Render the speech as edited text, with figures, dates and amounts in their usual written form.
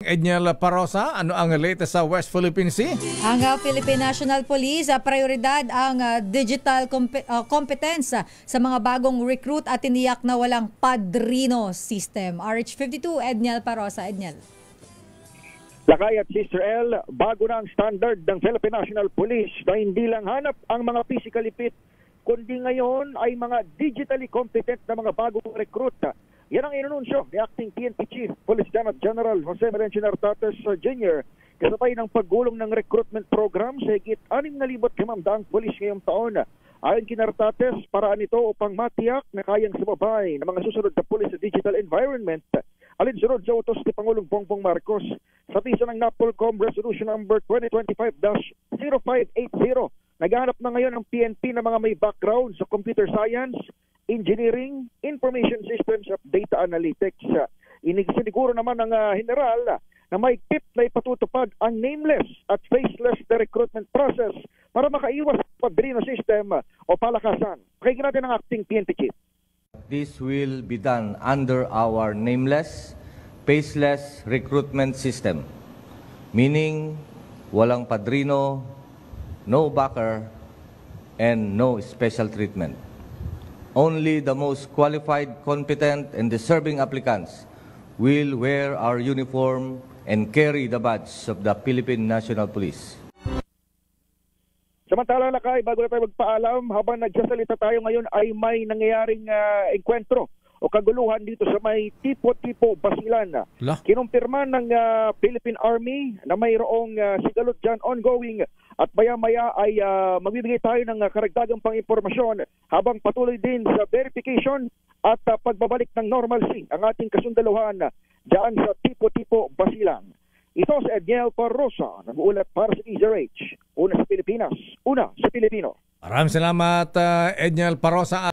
Edniel Parosa, ano ang latest sa West Philippine Sea? Ang Philippine National Police, prioridad ang digital competence sa mga bagong recruit at tiniyak na walang padrino system. RH52, Edniel Parosa. Edniel. Lakay at Sister L, bago na ang standard ng Philippine National Police na hindi lang hanap ang mga physically fit, kundi ngayon ay mga digitally competent na mga bagong recruit. Yan ang inununsyo ni Acting PNP Chief Police Lieutenant General Jose Merencio Nartates Jr. kasabay ng paggulong ng recruitment program sa higit 6,500 pulis ngayong taon. Ayon kay Nartates, paraan ito upang matiyak na kayang sumabay ng mga susunod na pulis sa digital environment. Alinsunod sa utos ni Pangulong Bongbong Marcos sa bisa ng NAPOLCOM Resolution number 2025-0580. Naghahanap na ngayon ang PNP ng mga may background sa computer science, engineering, information systems at data analytics. Sinisiguro naman ng general na may tip na ipatutupad ang nameless at faceless na recruitment process para makaiwas sa padrino system o palakasan. Pakinggan natin ang Acting PNP Chief. This will be done under our nameless, faceless recruitment system, meaning walang padrino, no backer, and no special treatment. Only the most qualified, competent, and deserving applicants will wear our uniform and carry the badge of the Philippine National Police. Samantala, Lakay, bago na tayo magpaalam, habang nagsasalita tayo ngayon ay may nangyayaring enkwentro o kaguluhan dito sa may Tipo-Tipo, Basilan. Kinumpirma ng Philippine Army na mayroong sigalot dyan ongoing at maya-maya ay magbibigay tayo ng karagdagang pang-impormasyon habang patuloy din sa verification at pagbabalik ng normalcy ang ating kasundaluhan dyan sa Tipo-Tipo, Basilan. Ito si Edniel Parosa, nag-uulat para sa DZRH. Una sa Pilipinas, una sa Pilipino. Maraming salamat, Edniel Parosa.